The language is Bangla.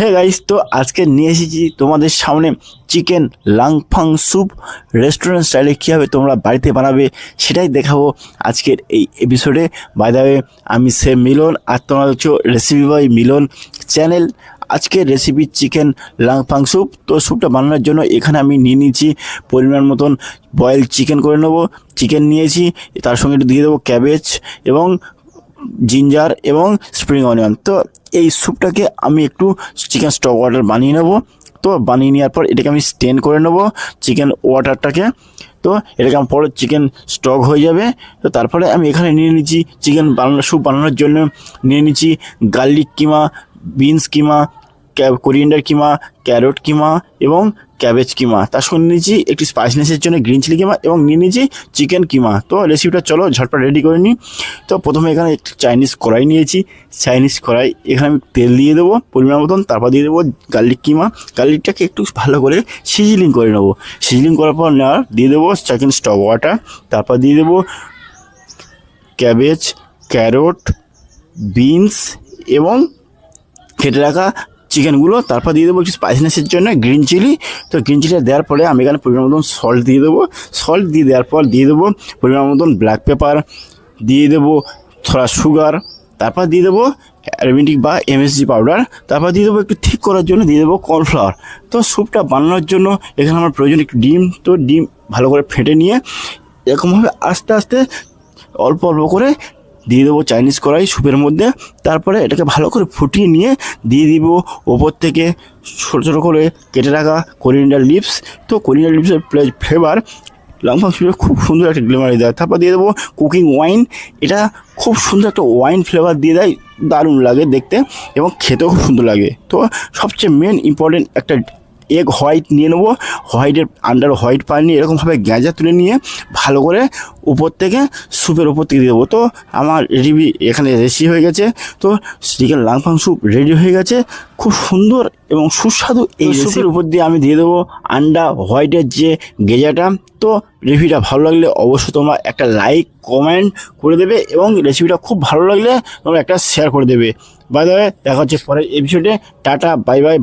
হে গাইস, তো আজকে নিয়ে এসেছি তোমাদের সামনে চিকেন লাংফাং স্যুপ রেস্টুরেন্ট স্টাইলে কীভাবে তোমরা বাড়িতে বানাবে সেটাই দেখাবো আজকের এই এপিসোডে। বাই দ্য ওয়ে, আমি সে মিলন আর তোমরা হচ্ছে রেসিপি বয় মিলন চ্যানেল। আজকের রেসিপি চিকেন লাংফাং স্যুপ। তো স্যুপটা বানানোর জন্য এখানে আমি নিয়ে নিয়েছি পরিমাণ মতন বয়েল চিকেন করে নেবো। চিকেন নিয়েছি, তার সঙ্গে একটু দিয়ে দেবো ক্যাবেজ এবং জিঞ্জার এবং স্প্রিং অনিয়ন। তো এই স্যুপটাকে আমি একটু চিকেন স্টক ওয়াটার বানিয়ে নেব। তো বানিয়ে নেওয়ার পর এটাকে আমি স্টেন করে নেব চিকেন ওয়াটারটাকে। তো এটাকে আমার পরে চিকেন স্টক হয়ে যাবে। তো তারপরে আমি এখানে নিয়ে নিচ্ছি চিকেন বানানো স্যুপ বানানোর জন্য নিয়ে নিচ্ছি গার্লিক কিমা, বিনস কিমা, কোরিয়েন্ডার কিমা, ক্যারট কিমা এবং ক্যাবেজ কিমা। তার সঙ্গে নিয়েছি একটি স্পাইসিনেসের জন্য গ্রিন চিলি কিমা এবং নিয়ে নিয়েছি চিকেন কিমা। তো রেসিপিটা চলো ঝটপট রেডি করে নিই। তো প্রথমে এখানে একটি চাইনিজ কড়াই নিয়েছি। চাইনিজ কড়াই এখানে আমি তেল দিয়ে দেবো পরিমাণ মতন, তারপর দিয়ে দেবো গার্লিক কিমা। গার্লিকটাকে একটু ভালো করে সিজলিং করে নেবো। সিজলিং করার পর দিয়ে দেবো চিকেন স্টক ওয়াটার, তারপর দিয়ে দেবো ক্যাবেজ, ক্যারট, বিনস এবং কেটে রাখা চিকেনগুলো। তারপর দিয়ে দেবো একটু স্পাইসিনেসের জন্য গ্রিন চিলি। তো গ্রিন চিলিটা দেওয়ার পরে আমি এখানে পরিমাণ মতন সল্ট দিয়ে দেবো। সল্ট দিয়ে দেওয়ার পর দিয়ে দেবো পরিমাণ মতন ব্ল্যাক পেপার, দিয়ে দেবো থোড়া সুগার, তারপর দিয়ে দেবো অ্যারোমেটিক বা এমএসজি পাউডার, তারপর দিয়ে দেবো একটু ঠিক করার জন্য দিয়ে দেবো কর্নফ্লাওয়ার। তো স্যুপটা বানানোর জন্য এখানে আমার প্রয়োজন একটু ডিম। তো ডিম ভালো করে ফেটে নিয়ে এরকমভাবে আস্তে আস্তে অল্প অল্প করে দিয়ে দেবো চাইনিজ কড়াই স্যুপের মধ্যে। তারপরে এটাকে ভালো করে ফুটিয়ে নিয়ে দিয়ে দিব ওপর থেকে ছোটো ছোটো করে কেটে রাখা কোরিয়েন্ডার লিভস। তো কোরিয়েন্ডার লিভসের ফ্লেভার লাংফাং স্যুপে খুব সুন্দর একটা গ্লেমারি দেয়। তারপর দিয়ে দেবো কুকিং ওয়াইন। এটা খুব সুন্দর একটা ওয়াইন ফ্লেভার দিয়ে দেয়, দারুণ লাগে দেখতে এবং খেতেও খুব সুন্দর লাগে। তো সবচেয়ে মেন ইম্পর্টেন্ট একটা এগ হোয়াইট নিয়ে নেবো। হোয়াইটের আন্ডার হোয়াইট পানি নিয়ে এরকমভাবে গ্যাঁজা তুলে নিয়ে ভালো করে উপর থেকে স্যুপের উপর থেকে দিয়ে দেবো। তো আমার রেসিপি এখানে রেডি হয়ে গেছে। তো চিকেন লাংফাং স্যুপ রেডি হয়ে গেছে, খুব সুন্দর এবং সুস্বাদু। এই স্যুপের উপর দিয়ে আমি দিয়ে দেবো আন্ডার হোয়াইটের যে গেজাটা। তো রেসিপিটা ভালো লাগলে অবশ্যই তোমরা একটা লাইক কমেন্ট করে দেবে এবং রেসিপিটা খুব ভালো লাগলে তোমরা একটা শেয়ার করে দেবে। বাই দ্য ওয়ে, দেখা হচ্ছে পরের এপিসোডে। Tata, bye bye.